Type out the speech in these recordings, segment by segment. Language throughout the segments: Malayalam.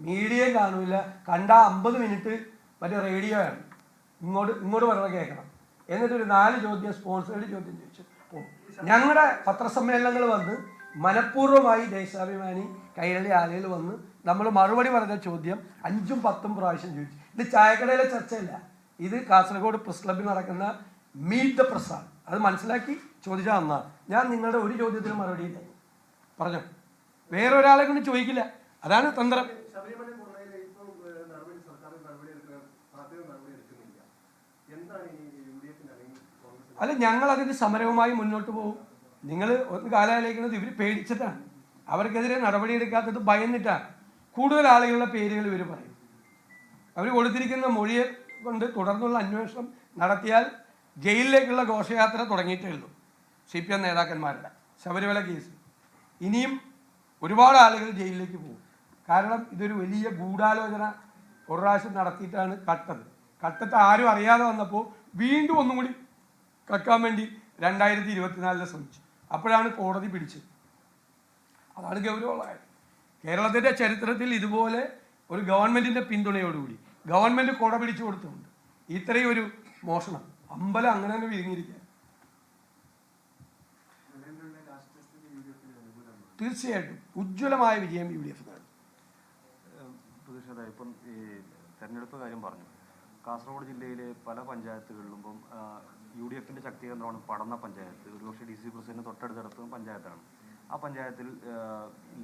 മീഡിയയും കാണില്ല, കണ്ട 50 മിനിറ്റ് മറ്റേ റേഡിയോ ആണ്, ഇങ്ങോട്ട് പറഞ്ഞ കേൾക്കണം. എന്നിട്ടൊരു 4 ചോദ്യം സ്പോൺസേഡ് ചോദ്യം ചോദിച്ചു പോകും. ഞങ്ങളുടെ പത്രസമ്മേളനങ്ങൾ വന്ന് മനഃപൂർവ്വമായി ദേശാഭിമാനി കൈരളി ആലയിൽ വന്ന് നമ്മൾ മറുപടി പറഞ്ഞ ചോദ്യം 5ഉം 10ഉം പ്രാവശ്യം ചോദിച്ചു. ഇത് ചായക്കടയിലെ ചർച്ചയല്ല, ഇത് കാസർഗോഡ് പ്രസ് ക്ലബ്ബിൽ നടക്കുന്ന മീറ്റ് ദ പ്രസ്സാണ്. അത് മനസ്സിലാക്കി ചോദിച്ചാൽ നന്നാണ്. ഞാൻ നിങ്ങളുടെ ഒരു ചോദ്യത്തിന് മറുപടി ഇല്ല പറഞ്ഞു, വേറൊരാളെ കൊണ്ട് ചോദിക്കില്ല. അതാണ് തന്ത്രം. അല്ല, ഞങ്ങൾ അതിന് സമരവുമായി മുന്നോട്ട് പോകും. നിങ്ങൾ ഒന്ന് കാലാലോചിക്കുന്നത് ഇവർ പേടിച്ചിട്ടാണ്, അവർക്കെതിരെ നടപടിയെടുക്കാത്തത് ഭയന്നിട്ടാണ്. കൂടുതൽ ആളുകളുടെ പേരുകൾ ഇവർ പറയും. അവർ കൊടുത്തിരിക്കുന്ന മൊഴിയെ കൊണ്ട് തുടർന്നുള്ള അന്വേഷണം നടത്തിയാൽ ജയിലിലേക്കുള്ള ഘോഷയാത്ര തുടങ്ങിയിട്ടേ ഉള്ളൂ. CPM നേതാക്കന്മാരുടെ ശബരിമല കേസ് ഇനിയും ഒരുപാട് ആളുകൾ ജയിലിലേക്ക് പോകും. കാരണം ഇതൊരു വലിയ ഗൂഢാലോചന ഒരു പ്രാവശ്യം നടത്തിയിട്ടാണ് കട്ടത്. കട്ടത്ത് ആരും അറിയാതെ വന്നപ്പോൾ വീണ്ടും ഒന്നും കൂടി കക്കാൻ വേണ്ടി 2024 ശ്രമിച്ചു. അപ്പോഴാണ് കോടതി പിടിച്ചത്. അതാണ് ഗൗരവമായത്. കേരളത്തിൻ്റെ ചരിത്രത്തിൽ ഇതുപോലെ ഒരു ഗവൺമെൻറ്റിൻ്റെ പിന്തുണയോടുകൂടി ഗവൺമെൻറ് കൊട പിടിച്ചു കൊടുത്തുകൊണ്ട് ഇത്രയും ഒരു മോഷണം അമ്പലം അങ്ങനെ തന്നെ വിരിഞ്ഞിരിക്കുക. തീർച്ചയായിട്ടും ഉജ്ജ്വലമായ വിജയം UDF ആണ്. ഇപ്പം ഈ തെരഞ്ഞെടുപ്പ് കാര്യം പറഞ്ഞു. കാസർഗോഡ് ജില്ലയിലെ പല പഞ്ചായത്തുകളിലും ഇപ്പം UDFിൻ്റെ ശക്തി കേന്ദ്രമാണ് പടന്ന പഞ്ചായത്ത്. ഒരുപക്ഷെ DC പ്രസിഡന്റ് തൊട്ടടുത്തടുത്തും പഞ്ചായത്താണ്. ആ പഞ്ചായത്തിൽ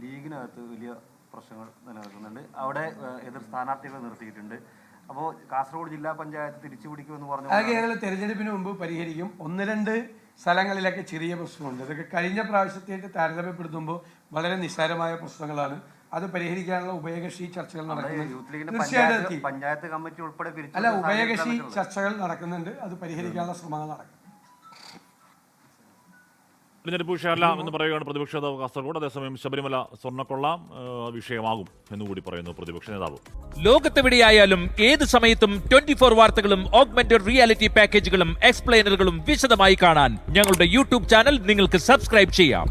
ലീഗിനകത്ത് വലിയ പ്രശ്നങ്ങൾ നിലനിൽക്കുന്നുണ്ട്. അവിടെ എതിർ സ്ഥാനാർത്ഥികളെ നിർത്തിയിട്ടുണ്ട്. അപ്പോൾ കാസർഗോഡ് ജില്ലാ പഞ്ചായത്ത് തിരിച്ചു പിടിക്കുമെന്ന് പറഞ്ഞു. അതൊക്കെ തെരഞ്ഞെടുപ്പിന് മുമ്പ് പരിഹരിക്കും. 1-2 സ്ഥലങ്ങളിലൊക്കെ ചെറിയ പ്രശ്നമുണ്ട്. ഇതൊക്കെ കഴിഞ്ഞ പ്രാവശ്യത്തേക്ക് താരതമ്യപ്പെടുത്തുമ്പോൾ വളരെ നിസ്സാരമായ പ്രശ്നങ്ങളാണ്. അത് പരിഹരിക്കാനുള്ള ഉഭയകക്ഷി ചർച്ചകൾ നടക്കുന്നുണ്ട്. പഞ്ചായത്ത് കമ്മിറ്റി ഉൾപ്പെടെ അല്ല, ഉഭയകക്ഷി ചർച്ചകൾ നടക്കുന്നുണ്ട്. അത് പരിഹരിക്കാനുള്ള ശ്രമങ്ങൾ നടക്കും. തെരഞ്ഞെടുപ്പ് വിഷയമല്ല എന്ന് പറയുകയാണ് പ്രതിപക്ഷ നേതാവ് കാസർഗോഡ്. അതേസമയം ശബരിമല സ്വർണ്ണക്കൊള്ള വിഷയമാകും എന്നുകൂടി പറയുന്നു പ്രതിപക്ഷ നേതാവ്. ലോകത്തെവിടെയായാലും ഏത് സമയത്തും 24 വാർത്തകളും ഓഗ്മെന്റഡ് റിയാലിറ്റി പാക്കേജുകളും എക്സ്പ്ലെയിനറുകളും വിശദമായി കാണാൻ ഞങ്ങളുടെ YouTube ചാനൽ നിങ്ങൾക്ക് സബ്സ്ക്രൈബ് ചെയ്യാം.